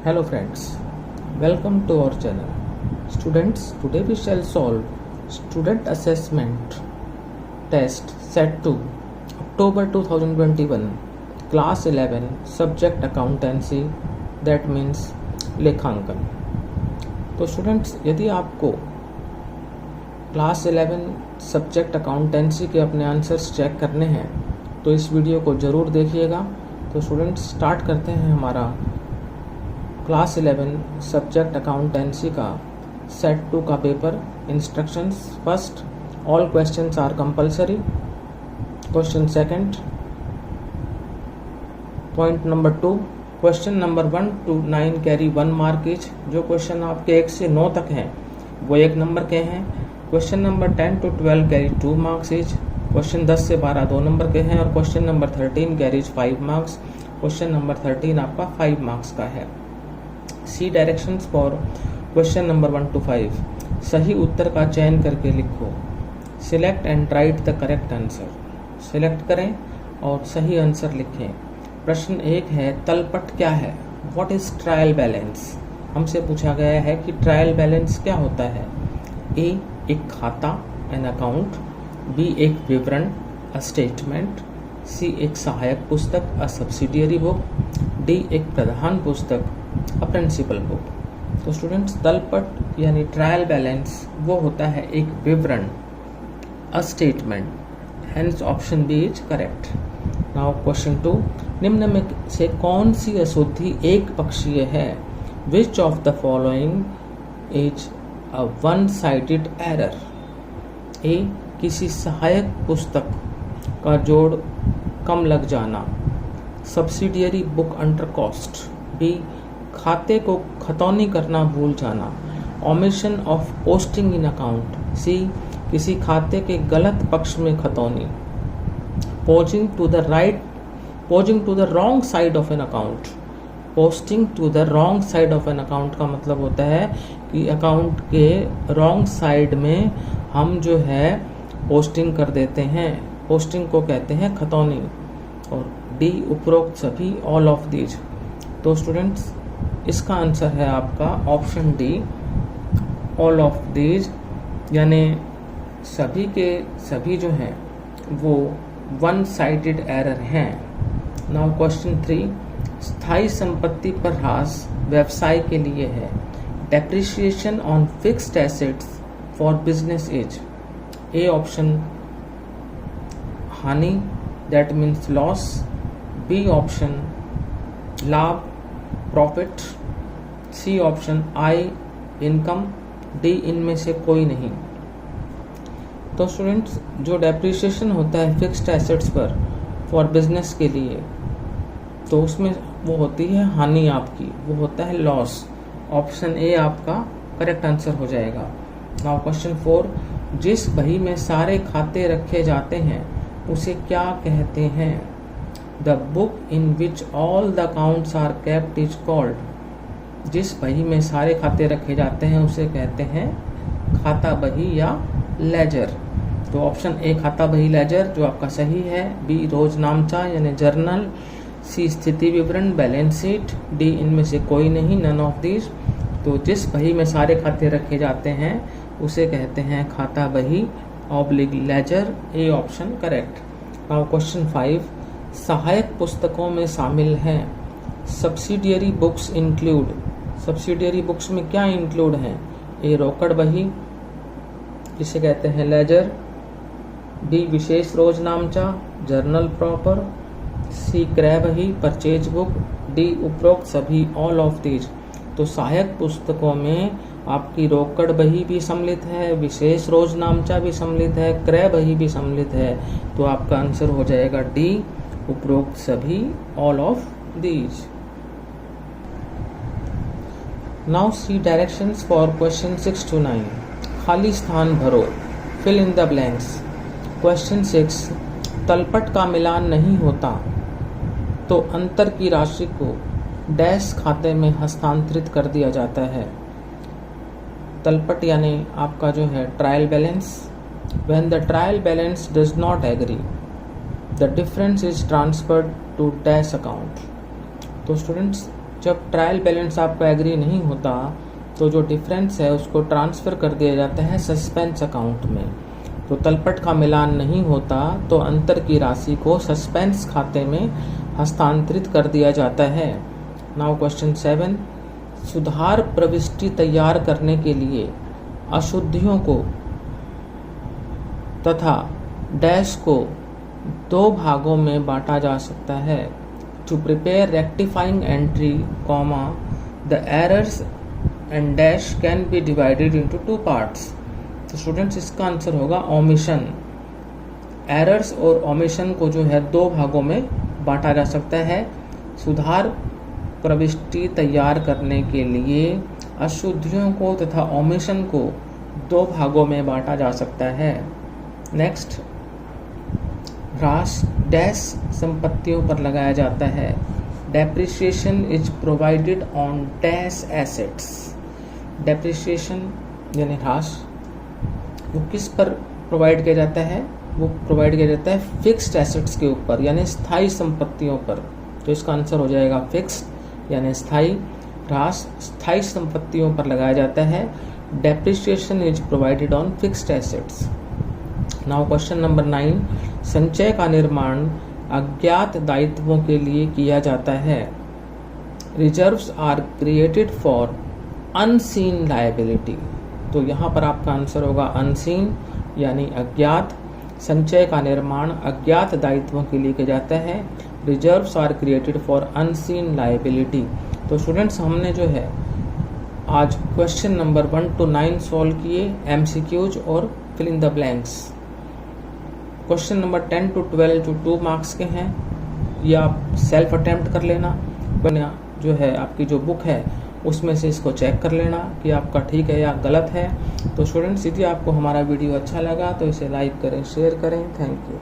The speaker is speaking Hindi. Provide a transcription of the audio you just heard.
Hello friends, welcome to our channel. Students, today we shall solve Student Assessment Test Set 2 October 2021 Class 11 Subject Accountancy, that means लेखांकन। तो स्टूडेंट्स, यदि आपको क्लास 11 सब्जेक्ट अकाउंटेंसी के अपने आंसर्स चेक करने हैं तो इस वीडियो को ज़रूर देखिएगा। तो स्टूडेंट्स, स्टार्ट करते हैं हमारा क्लास 11 सब्जेक्ट अकाउंटेंसी का सेट 2 का पेपर। Instructions: first, all questions are compulsory. Question second, point number 2, question number 1 to 9 carry 1 mark each. जो क्वेश्चन आपके 1 से 9 तक हैं वो 1 नंबर के हैं। Question number 10 to 12 carry 2 marks each. Question 10 से 12 2 नंबर के हैं और question number 13 carries 5 marks. Question number 13 आपका 5 मार्क्स का है। See directions for question number 1 to 5। सही उत्तर का चयन करके लिखो। Select and write the correct answer. Select करें और सही आंसर लिखें। प्रश्न 1 है, तलपट क्या है? What is trial balance? हमसे पूछा गया है कि ट्रायल बैलेंस क्या होता है। ए, एक खाता, एन अकाउंट। बी, एक विवरण, अ स्टेटमेंट। सी, एक सहायक पुस्तक, अ सब्सिडियरी बुक। डी, एक प्रधान पुस्तक, अ प्रिंसिपल बुक। तो स्टूडेंट्स, तलपट यानी ट्रायल बैलेंस वो होता है एक विवरण, a statement. Hence option B is correct. Now question 2, निम्न में से कौन सी अशुद्धि एक पक्षीय है? Which of the following is a one sided error? A, किसी सहायक पुस्तक का जोड़ कम लग जाना, subsidiary book undercast. B, खाते को खतौनी करना भूल जाना, omission of posting in account. C, किसी खाते के गलत पक्ष में खतौनी, posting to the wrong side of an account. Posting to the wrong side of an account का मतलब होता है कि अकाउंट के रॉन्ग साइड में हम जो है पोस्टिंग कर देते हैं, पोस्टिंग को कहते हैं खतौनी। और डी, उपरोक्त सभी, ऑल ऑफ दीज। तो स्टूडेंट्स, इसका आंसर है आपका option D, all of these, यानी सभी के सभी जो हैं वो वन साइडेड एरर हैं। नाउ क्वेश्चन 3, स्थायी संपत्ति पर ह्रास व्यवसाय के लिए है। Depreciation on fixed assets for business is. A option हानि, that means loss. B option लाभ, प्रॉफिट। सी ऑप्शन आय, इनकम। डी, इनमें से कोई नहीं। तो स्टूडेंट्स, जो डेप्रिसिएशन होता है फिक्स्ड एसेट्स पर फॉर बिजनेस के लिए, तो उसमें वो होती है हानि आपकी, वो होता है लॉस। ऑप्शन ए आपका करेक्ट आंसर हो जाएगा। नाउ क्वेश्चन 4, जिस बही में सारे खाते रखे जाते हैं उसे क्या कहते हैं? The book in which all the accounts are kept is called. जिस बही में सारे खाते रखे जाते हैं उसे कहते हैं खाता बही या लेजर। तो ऑप्शन ए खाता बही लेजर जो आपका सही है। बी, रोजनामचा यानी जर्नल। सी, स्थिति विवरण, बैलेंस शीट। डी, इनमें से कोई नहीं, नन ऑफ दीज। तो जिस बही में सारे खाते रखे जाते हैं उसे कहते हैं खाता बही oblique ledger. A option correct. Now question 5, सहायक पुस्तकों में शामिल हैं। Subsidiary books include. Subsidiary books में क्या इंक्लूड हैं? ए, रोकड़ बही जिसे कहते हैं लेजर। बी, विशेष रोजनामचा, जर्नल प्रॉपर। सी, क्रय बही, परचेज बुक। डी, उपरोक्त सभी, ऑल ऑफ दीज। तो सहायक पुस्तकों में आपकी रोकड़ बही भी सम्मिलित है, विशेष रोजनामचा भी सम्मिलित है, क्रय बही भी सम्मिलित है। तो आपका आंसर हो जाएगा डी, उपरोक्त सभी, all of these. Now see directions for question 6 to 9। खाली स्थान भरो, fill in the blanks. Question 6, तलपट का मिलान नहीं होता तो अंतर की राशि को डैश खाते में हस्तांतरित कर दिया जाता है। तलपट यानी आपका जो है trial balance. When the trial balance does not agree, the difference is transferred to dash account. तो स्टूडेंट्स, जब ट्रायल बैलेंस आपका एग्री नहीं होता तो जो डिफरेंस है उसको ट्रांसफ़र कर दिया जाता है सस्पेंस अकाउंट में। तो तलपट का मिलान नहीं होता तो अंतर की राशि को सस्पेंस खाते में हस्तांतरित कर दिया जाता है। नाउ क्वेश्चन 7, सुधार प्रविष्टि तैयार करने के लिए अशुद्धियों को तथा डैश को 2 भागों में बांटा जा सकता है। To prepare rectifying entry, the errors and dash can be divided into 2 parts. तो स्टूडेंट्स इसका आंसर होगा ओमिशन। एरर्स और ओमिशन को जो है 2 भागों में बांटा जा सकता है। सुधार प्रविष्टि तैयार करने के लिए अशुद्धियों को तथा ओमिशन को 2 भागों में बांटा जा सकता है। नेक्स्ट, ह्रास डैश संपत्तियों पर लगाया जाता है। Depreciation is provided on dash assets. Depreciation यानी ह्रास वो किस पर प्रोवाइड किया जाता है? वो प्रोवाइड किया जाता है फिक्स्ड एसेट्स के ऊपर यानी स्थायी संपत्तियों पर। तो इसका आंसर हो जाएगा फिक्स्ड यानी स्थायी। ह्रास स्थायी संपत्तियों पर लगाया जाता है। Depreciation is provided on fixed assets. Now question number 9, संचय का निर्माण अज्ञात दायित्वों के लिए किया जाता है। Reserves are created for unseen liability. तो यहाँ पर आपका आंसर होगा अनसीन यानी अज्ञात। संचय का निर्माण अज्ञात दायित्वों के लिए किया जाता है। Reserves are created for unseen liability. तो स्टूडेंट्स हमने जो है आज क्वेश्चन नंबर 1 to 9 सॉल्व किए, MCQs और fill in the blanks. Question number 10 to 12 जो 2 मार्क्स के हैं, ये आप सेल्फ अटेम्प्ट कर लेना। जो है आपकी जो बुक है उसमें से इसको चेक कर लेना कि आपका ठीक है या गलत है। तो स्टूडेंट्स यदि आपको हमारा वीडियो अच्छा लगा तो इसे लाइक करें, शेयर करें। Thank you.